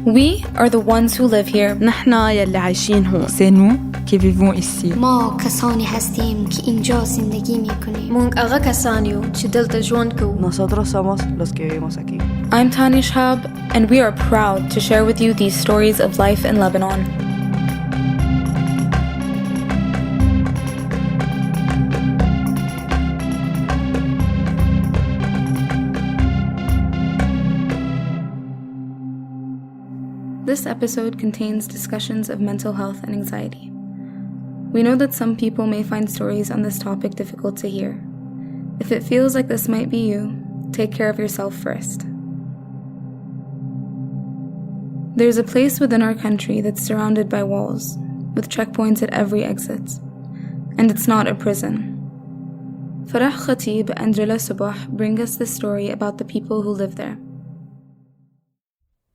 We are the ones who live here. نحنا يلي عايشين هون. C'est nous qui vivons ici. ما کسانی هستیم که اینجا زندگی میکنیم. مونگ آغا کسانیو چه دلتا جوانکو. Nosotros somos los que vivimos aquí. I'm Tanya Shehab, and we are proud to share with you these stories of life in Lebanon. This episode contains discussions of mental health and anxiety. We know that some people may find stories on this topic difficult to hear. If it feels like this might be you, take care of yourself first. There's a place within our country that's surrounded by walls, with checkpoints at every exit. And it's not a prison. Farrah, Khatib, and Rola Soboh bring us the story about the people who live there.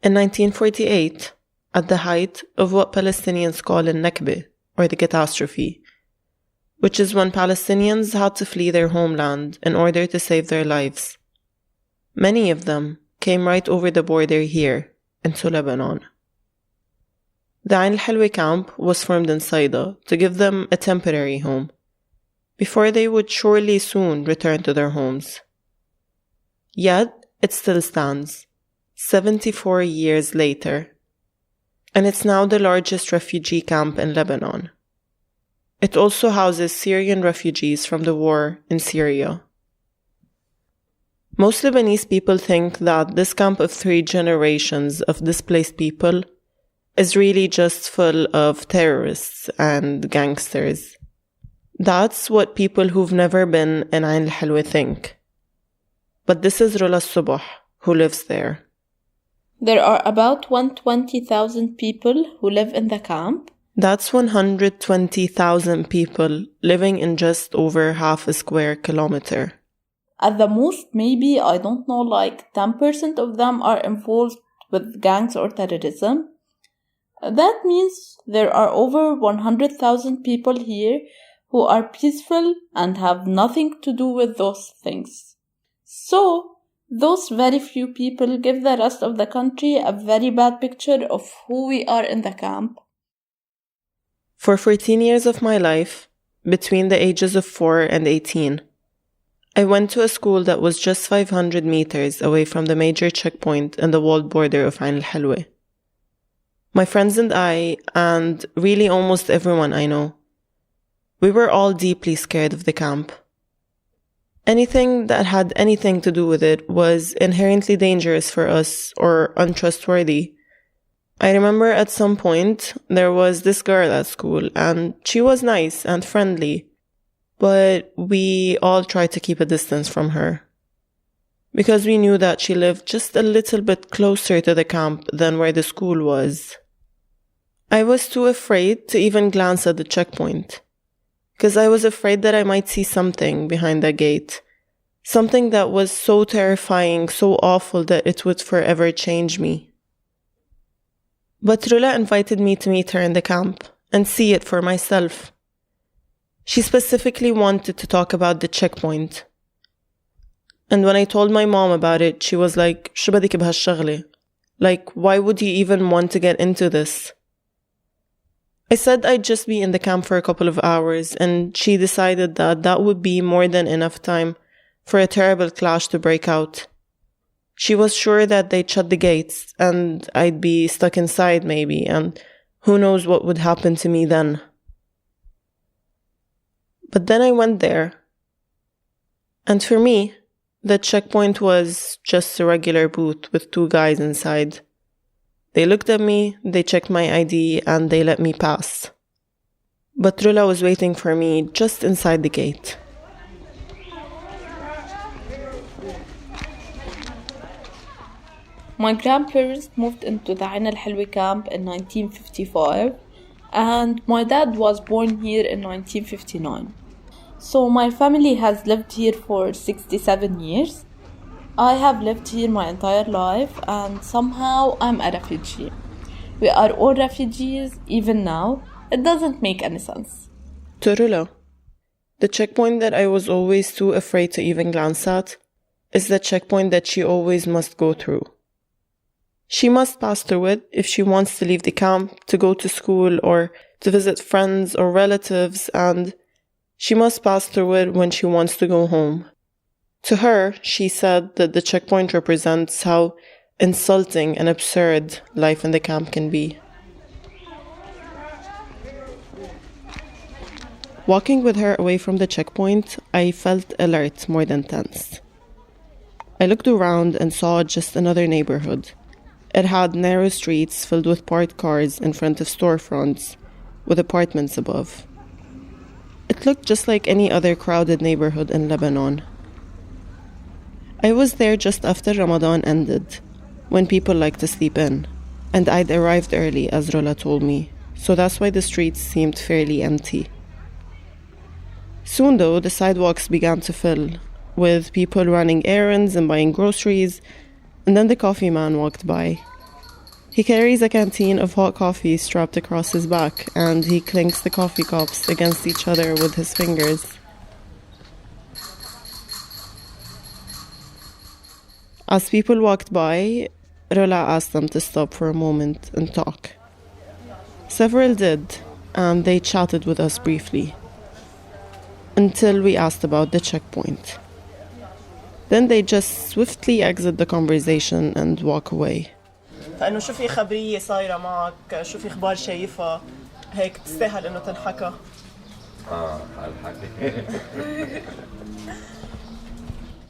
In 1948, at the height of what Palestinians call a Nakba, or the catastrophe, which is when Palestinians had to flee their homeland in order to save their lives, many of them came right over the border here, into Lebanon. The Helwe camp was formed in Saida to give them a temporary home, before they would surely soon return to their homes. Yet, it still stands, 74 years later, and it's now the largest refugee camp in Lebanon. It also houses Syrian refugees from the war in Syria. Most Lebanese people think that this camp of 3 generations of displaced people is really just full of terrorists and gangsters. That's what people who've never been in Ain al-Helwe think. But this is Rola Soboh, who lives there. There are about 120,000 people who live in the camp. That's 120,000 people living in just over half a square kilometer. At the most, maybe, I don't know, like 10% of them are involved with gangs or terrorism. That means there are over 100,000 people here who are peaceful and have nothing to do with those things. So, those very few people give the rest of the country a very bad picture of who we are in the camp. For 14 years of my life, between the ages of 4 and 18, I went to a school that was just 500 meters away from the major checkpoint in the walled border of Ain al-Helwe. My friends and I, and really almost everyone I know, we were all deeply scared of the camp. Anything that had anything to do with it was inherently dangerous for us or untrustworthy. I remember at some point there was this girl at school and she was nice and friendly, but we all tried to keep a distance from her because we knew that she lived just a little bit closer to the camp than where the school was. I was too afraid to even glance at the checkpoint, because I was afraid that I might see something behind the gate, something that was so terrifying, so awful that it would forever change me. But Rola invited me to meet her in the camp and see it for myself. She specifically wanted to talk about the checkpoint. And when I told my mom about it, she was like, "Shu badik b'hashshagli?" Like, why would you even want to get into this? I said I'd just be in the camp for a couple of hours, and she decided that that would be more than enough time for a terrible clash to break out. She was sure that they'd shut the gates, and I'd be stuck inside maybe, and who knows what would happen to me then. But then I went there, and for me, the checkpoint was just a regular booth with 2 guys inside. They looked at me, they checked my ID, and they let me pass. But Rola was waiting for me just inside the gate. My grandparents moved into the Ain al-Helwe camp in 1955, and my dad was born here in 1959. So my family has lived here for 67 years. I have lived here my entire life, and somehow I'm a refugee. We are all refugees, even now. It doesn't make any sense. To Rola, the checkpoint that I was always too afraid to even glance at is the checkpoint that she always must go through. She must pass through it if she wants to leave the camp, to go to school, or to visit friends or relatives, and she must pass through it when she wants to go home. To her, she said that the checkpoint represents how insulting and absurd life in the camp can be. Walking with her away from the checkpoint, I felt alert more than tense. I looked around and saw just another neighborhood. It had narrow streets filled with parked cars in front of storefronts, with apartments above. It looked just like any other crowded neighborhood in Lebanon. I was there just after Ramadan ended, when people like to sleep in, and I'd arrived early, as Rola told me, so that's why the streets seemed fairly empty. Soon, though, the sidewalks began to fill, with people running errands and buying groceries, and then the coffee man walked by. He carries a canteen of hot coffee strapped across his back, and he clinks the coffee cups against each other with his fingers. As people walked by, Rola asked them to stop for a moment and talk. Several did, and they chatted with us briefly, until we asked about the checkpoint. Then they just swiftly exit the conversation and walk away. فإنه شو في خبرية صايرة معك، شو في أخبار شايفها، هيك تستاهل إنه تنحكى.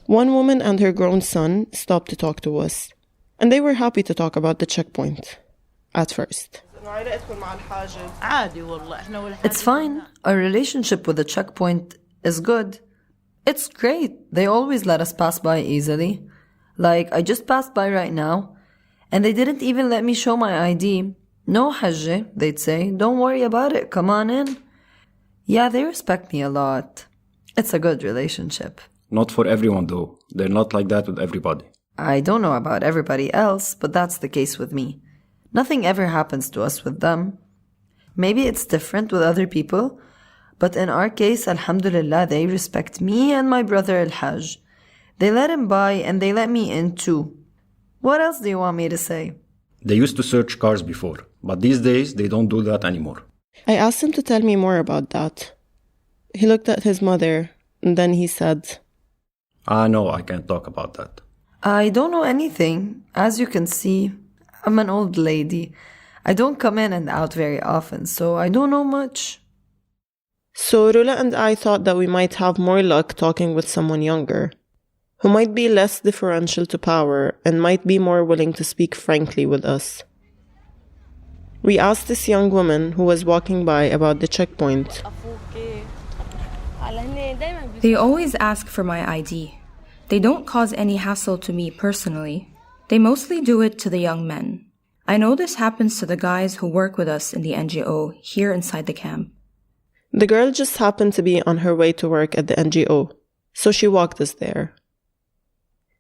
One woman and her grown son stopped to talk to us, and they were happy to talk about the checkpoint, at first. It's fine. Our relationship with the checkpoint is good. It's great. They always let us pass by easily. Like, I just passed by right now, and they didn't even let me show my ID. No hajj, they'd say. Don't worry about it. Come on in. Yeah, they respect me a lot. It's a good relationship. Not for everyone, though. They're not like that with everybody. I don't know about everybody else, but that's the case with me. Nothing ever happens to us with them. Maybe it's different with other people, but in our case, alhamdulillah, they respect me and my brother Al-Hajj. They let him by and they let me in too. What else do you want me to say? They used to search cars before, but these days they don't do that anymore. I asked him to tell me more about that. He looked at his mother, and then he said, No, I can't talk about that. I don't know anything. As you can see, I'm an old lady. I don't come in and out very often, so I don't know much. So Rola and I thought that we might have more luck talking with someone younger, who might be less deferential to power and might be more willing to speak frankly with us. We asked this young woman who was walking by about the checkpoint. They always ask for my ID. They don't cause any hassle to me personally. They mostly do it to the young men. I know this happens to the guys who work with us in the NGO here inside the camp. The girl just happened to be on her way to work at the NGO, so she walked us there.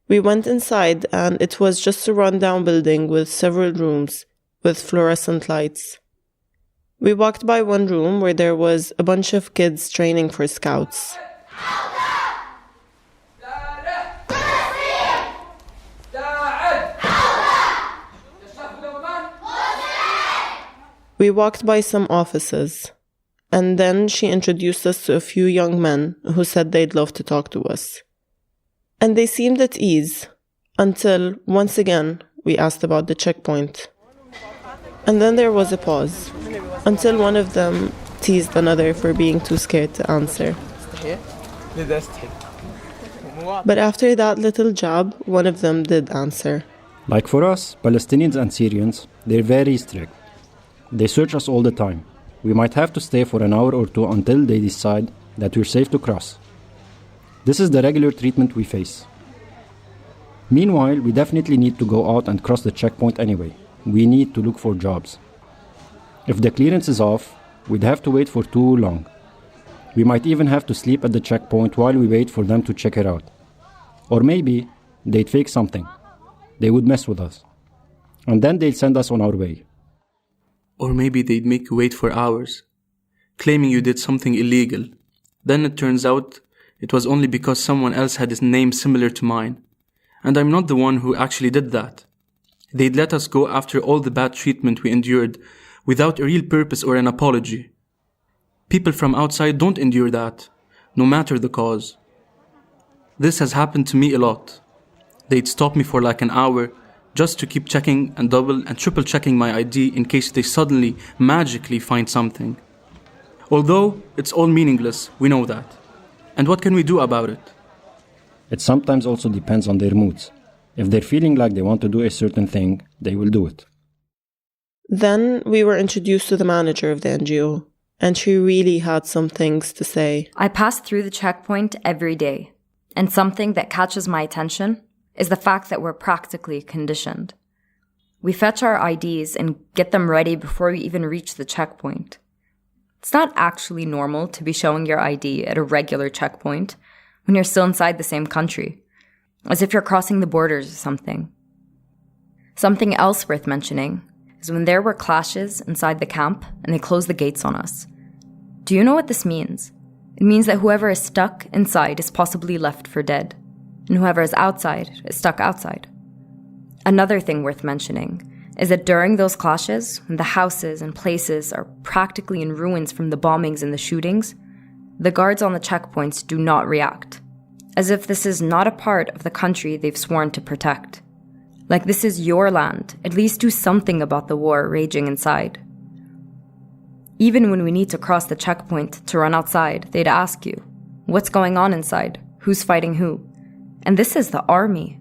We went inside, and it was just a rundown building with several rooms with fluorescent lights. We walked by one room where there was a bunch of kids training for scouts. We walked by some offices, and then she introduced us to a few young men who said they'd love to talk to us. And they seemed at ease, until, once again, we asked about the checkpoint. And then there was a pause, until one of them teased another for being too scared to answer. But after that little jab, one of them did answer. Like for us, Palestinians and Syrians, they're very strict. They search us all the time. We might have to stay for an hour or two until they decide that we're safe to cross. This is the regular treatment we face. Meanwhile, we definitely need to go out and cross the checkpoint anyway. We need to look for jobs. If the clearance is off, we'd have to wait for too long. We might even have to sleep at the checkpoint while we wait for them to check it out. Or maybe they'd fake something. They would mess with us. And then they'd send us on our way. Or maybe they'd make you wait for hours, claiming you did something illegal. Then it turns out it was only because someone else had a name similar to mine. And I'm not the one who actually did that. They'd let us go after all the bad treatment we endured without a real purpose or an apology. People from outside don't endure that, no matter the cause. This has happened to me a lot. They'd stop me for like an hour just to keep checking and double and triple checking my ID in case they suddenly, magically find something. Although it's all meaningless, we know that. And what can we do about it? It sometimes also depends on their moods. If they're feeling like they want to do a certain thing, they will do it. Then we were introduced to the manager of the NGO, and she really had some things to say. I pass through the checkpoint every day, and something that catches my attention is the fact that we're practically conditioned. We fetch our IDs and get them ready before we even reach the checkpoint. It's not actually normal to be showing your ID at a regular checkpoint when you're still inside the same country, as if you're crossing the borders or something. Something else worth mentioning is when there were clashes inside the camp and they closed the gates on us. Do you know what this means? It means that whoever is stuck inside is possibly left for dead, and whoever is outside is stuck outside. Another thing worth mentioning is that during those clashes, when the houses and places are practically in ruins from the bombings and the shootings, the guards on the checkpoints do not react, as if this is not a part of the country they've sworn to protect. Like this is your land, at least do something about the war raging inside. Even when we need to cross the checkpoint to run outside, they'd ask you, what's going on inside? Who's fighting who? And this is the army.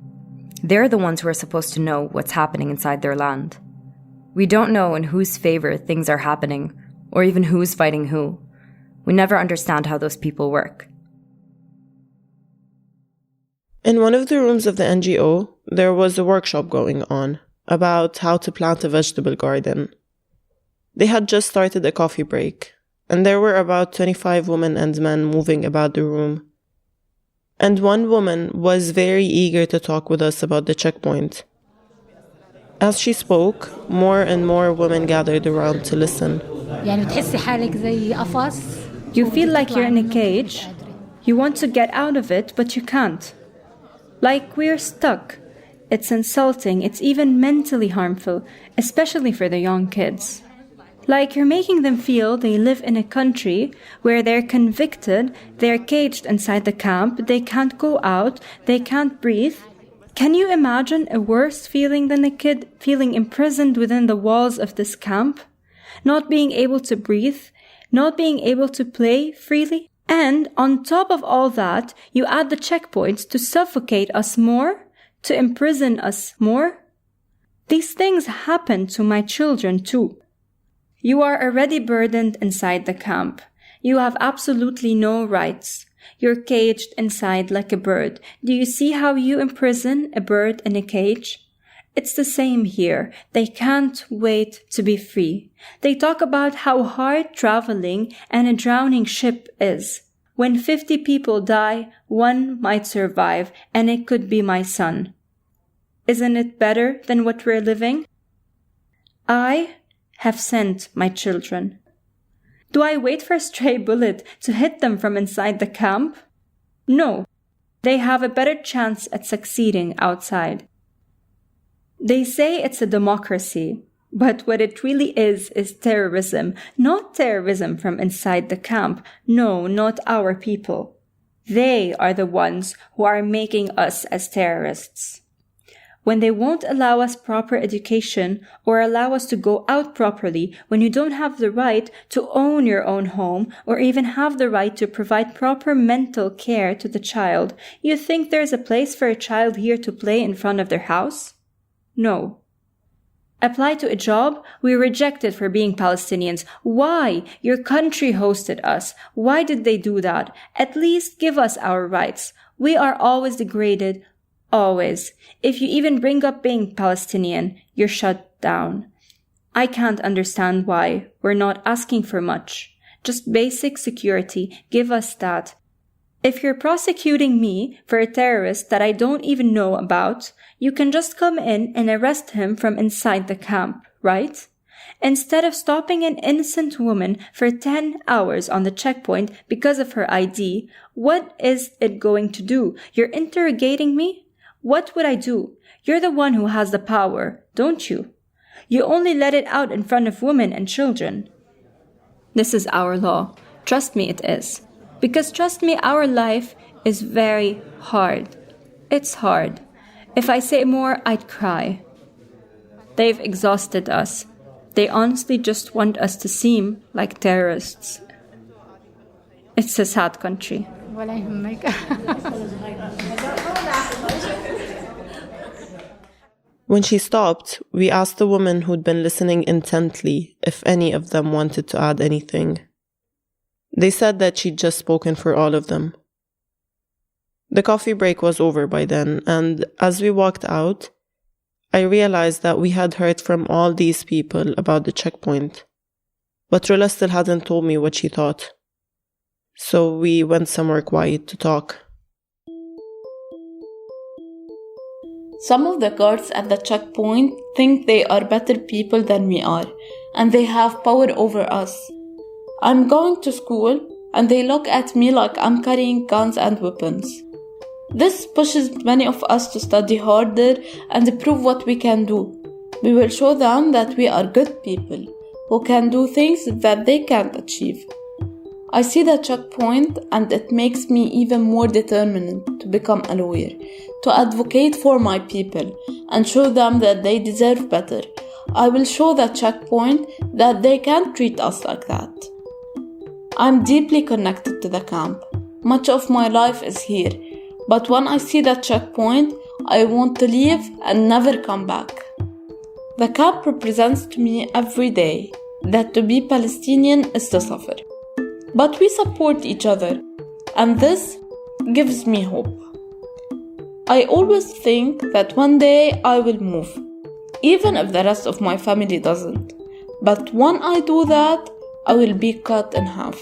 They're the ones who are supposed to know what's happening inside their land. We don't know in whose favor things are happening, or even who's fighting who. We never understand how those people work. In one of the rooms of the NGO, there was a workshop going on about how to plant a vegetable garden. They had just started a coffee break, and there were about 25 women and men moving about the room. And one woman was very eager to talk with us about the checkpoint. As she spoke, more and more women gathered around to listen. You feel like you're in a cage. You want to get out of it, but you can't. Like we're stuck. It's insulting, it's even mentally harmful, especially for the young kids. Like you're making them feel they live in a country where they're convicted, they're caged inside the camp, they can't go out, they can't breathe. Can you imagine a worse feeling than a kid feeling imprisoned within the walls of this camp? Not being able to breathe, not being able to play freely? And on top of all that, you add the checkpoints to suffocate us more, to imprison us more. These things happen to my children too. You are already burdened inside the camp. You have absolutely no rights. You're caged inside like a bird. Do you see how you imprison a bird in a cage? It's the same here. They can't wait to be free. They talk about how hard traveling and a drowning ship is. When 50 people die, one might survive, and it could be my son. Isn't it better than what we're living? I have sent my children. Do I wait for a stray bullet to hit them from inside the camp? No. They have a better chance at succeeding outside. They say it's a democracy, but what it really is terrorism. Not terrorism from inside the camp. No, not our people. They are the ones who are making us as terrorists. When they won't allow us proper education or allow us to go out properly, when you don't have the right to own your own home or even have the right to provide proper mental care to the child, you think there's a place for a child here to play in front of their house? No. Apply to a job? We're rejected for being Palestinians. Why? Your country hosted us. Why did they do that? At least give us our rights. We are always degraded. Always. If you even bring up being Palestinian, you're shut down. I can't understand why. We're not asking for much. Just basic security. Give us that. If you're prosecuting me for a terrorist that I don't even know about, you can just come in and arrest him from inside the camp, right? Instead of stopping an innocent woman for 10 hours on the checkpoint because of her ID, what is it going to do? You're interrogating me? What would I do? You're the one who has the power, don't you? You only let it out in front of women and children. This is our law. Trust me, it is. Because trust me, our life is very hard. It's hard. If I say more, I'd cry. They've exhausted us. They honestly just want us to seem like terrorists. It's a sad country. When she stopped, we asked the woman who'd been listening intently if any of them wanted to add anything. They said that she'd just spoken for all of them. The coffee break was over by then, and as we walked out, I realized that we had heard from all these people about the checkpoint. But Rola still hadn't told me what she thought. So we went somewhere quiet to talk. Some of the guards at the checkpoint think they are better people than we are, and they have power over us. I'm going to school, and they look at me like I'm carrying guns and weapons. This pushes many of us to study harder and prove what we can do. We will show them that we are good people, who can do things that they can't achieve. I see the checkpoint, and it makes me even more determined to become a lawyer, to advocate for my people, and show them that they deserve better. I will show the checkpoint that they can't treat us like that. I'm deeply connected to the camp. Much of my life is here, but when I see the checkpoint, I want to leave and never come back. The camp represents to me every day that to be Palestinian is to suffer. But we support each other, and this gives me hope. I always think that one day I will move, even if the rest of my family doesn't. But when I do that, I will be cut in half.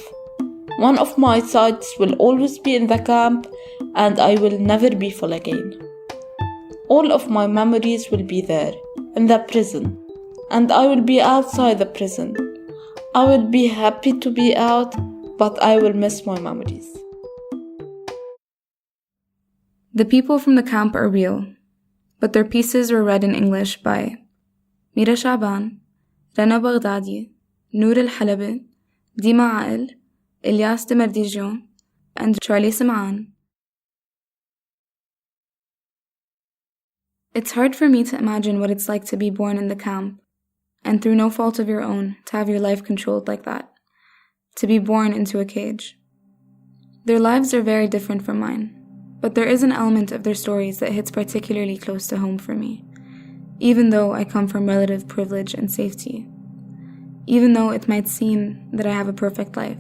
One of my sides will always be in the camp, and I will never be full again. All of my memories will be there, in the prison, and I will be outside the prison. I will be happy to be out, but I will miss my memories. The people from the camp are real, but their pieces were read in English by Myra Shaaban, Rana Baghdadi, Nour Al Halabi, Dima Akel, Elias Demardjian, and Semaan. It's hard for me to imagine what it's like to be born in the camp, and through no fault of your own, to have your life controlled like that. To be born into a cage. Their lives are very different from mine, but there is an element of their stories that hits particularly close to home for me, even though I come from relative privilege and safety, even though it might seem that I have a perfect life.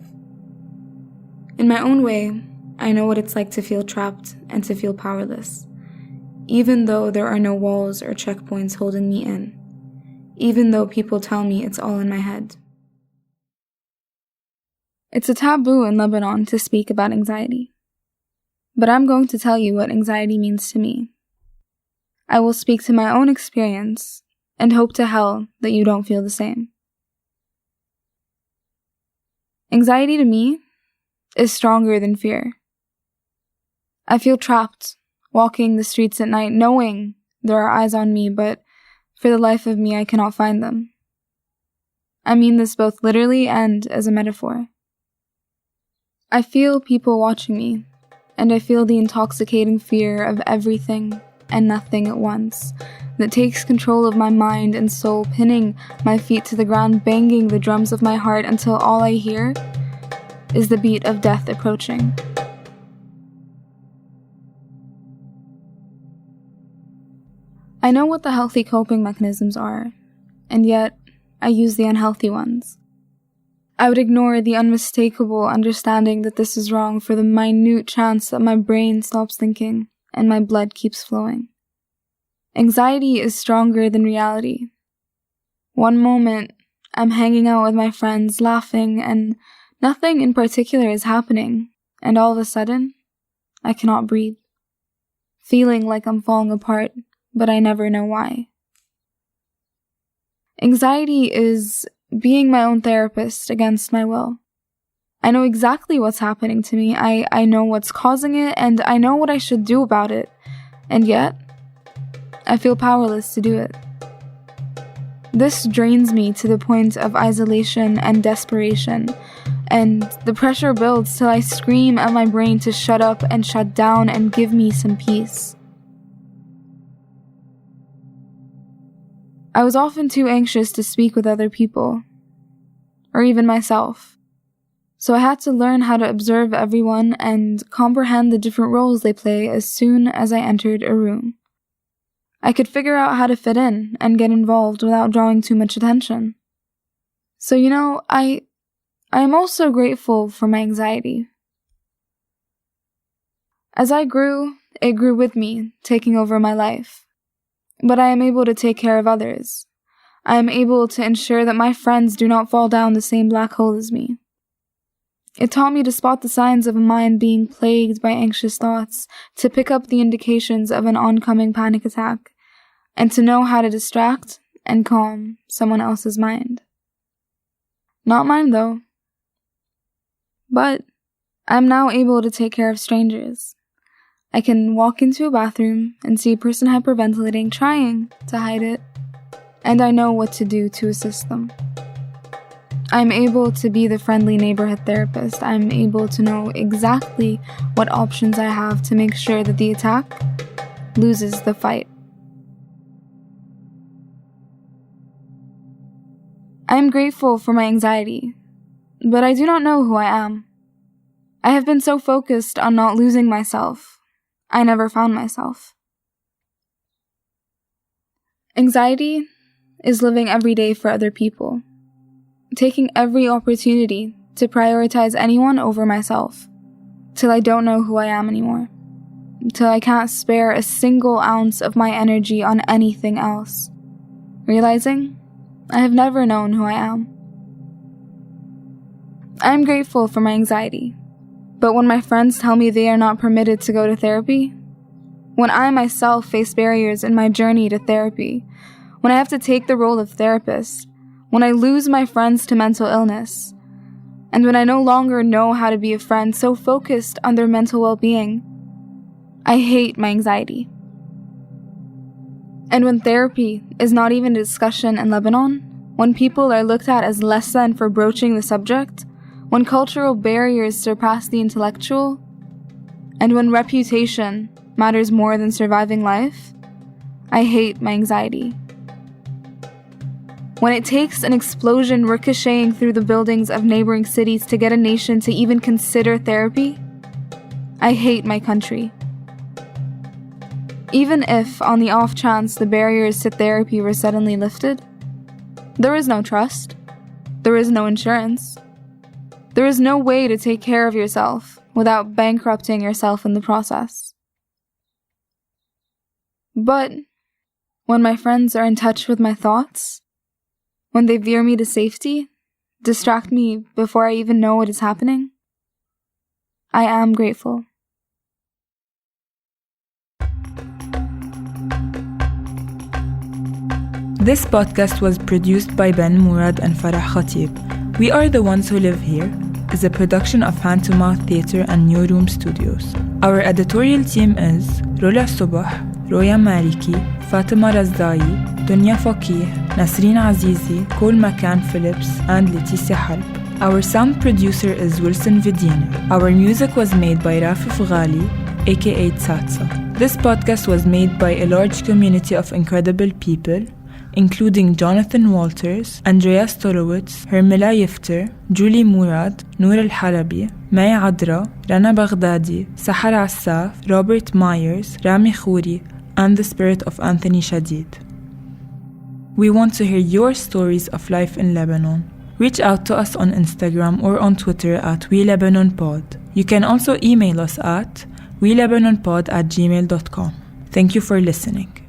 In my own way, I know what it's like to feel trapped and to feel powerless, even though there are no walls or checkpoints holding me in, even though people tell me it's all in my head. It's a taboo in Lebanon to speak about anxiety. But I'm going to tell you what anxiety means to me. I will speak to my own experience and hope to hell that you don't feel the same. Anxiety to me is stronger than fear. I feel trapped, walking the streets at night, knowing there are eyes on me, but for the life of me I cannot find them. I mean this both literally and as a metaphor. I feel people watching me, and I feel the intoxicating fear of everything and nothing at once that takes control of my mind and soul, pinning my feet to the ground, banging the drums of my heart until all I hear is the beat of death approaching. I know what the healthy coping mechanisms are, and yet I use the unhealthy ones. I would ignore the unmistakable understanding that this is wrong for the minute chance that my brain stops thinking and my blood keeps flowing. Anxiety is stronger than reality. One moment, I'm hanging out with my friends, laughing, and nothing in particular is happening, and all of a sudden, I cannot breathe, feeling like I'm falling apart, but I never know why. Anxiety is being my own therapist against my will. I know exactly what's happening to me. I know what's causing it, and I know what I should do about it. And yet, I feel powerless to do it. This drains me to the point of isolation and desperation, and the pressure builds till I scream at my brain to shut up and shut down and give me some peace. I was often too anxious to speak with other people, or even myself, so I had to learn how to observe everyone and comprehend the different roles they play as soon as I entered a room. I could figure out how to fit in and get involved without drawing too much attention. So, I am also grateful for my anxiety. As I grew, it grew with me, taking over my life. But I am able to take care of others. I am able to ensure that my friends do not fall down the same black hole as me. It taught me to spot the signs of a mind being plagued by anxious thoughts, to pick up the indications of an oncoming panic attack, and to know how to distract and calm someone else's mind. Not mine, though. But I'm now able to take care of strangers. I can walk into a bathroom and see a person hyperventilating, trying to hide it, and I know what to do to assist them. I'm able to be the friendly neighborhood therapist. I'm able to know exactly what options I have to make sure that the attack loses the fight. I am grateful for my anxiety, but I do not know who I am. I have been so focused on not losing myself, I never found myself. Anxiety is living every day for other people, taking every opportunity to prioritize anyone over myself, till I don't know who I am anymore, till I can't spare a single ounce of my energy on anything else, realizing I have never known who I am. I am grateful for my anxiety, but when my friends tell me they are not permitted to go to therapy, when I myself face barriers in my journey to therapy, when I have to take the role of therapist, when I lose my friends to mental illness, and when I no longer know how to be a friend so focused on their mental well-being, I hate my anxiety. And when therapy is not even a discussion in Lebanon, when people are looked at as less than for broaching the subject, when cultural barriers surpass the intellectual, and when reputation matters more than surviving life, I hate my anxiety. When it takes an explosion ricocheting through the buildings of neighboring cities to get a nation to even consider therapy, I hate my country. Even if, on the off chance, the barriers to therapy were suddenly lifted, there is no trust. There is no insurance. There is no way to take care of yourself without bankrupting yourself in the process. But when my friends are in touch with my thoughts, when they veer me to safety, distract me before I even know what is happening, I am grateful. This podcast was produced by Ben Murad and Farrah Khatib. We Are the Ones Who Live Here is a production of Hand to Mouth Theatre and New Room Studios. Our editorial team is Rola Soboh, Roya Maliki, Fatima Razdai, Dunya Faqih, Nasreen Azizi, Cole McCann Phillips, and Leticia Halb. Our sound producer is Wilson Vidina. Our music was made by Rafi Fghali, aka Tsatsa. This podcast was made by a large community of incredible people, including Jonathan Walters, Andrea Stolowitz, Hermila Yifter, Julie Murad, Nour Al Halabi, Maya Adra, Rana Baghdadi, Sahar Assaf, Robert Myers, Rami Khouri, and the spirit of Anthony Shadid. We want to hear your stories of life in Lebanon. Reach out to us on Instagram or on Twitter at WeLebanonPod. You can also email us at WeLebanonPod@gmail.com. Thank you for listening.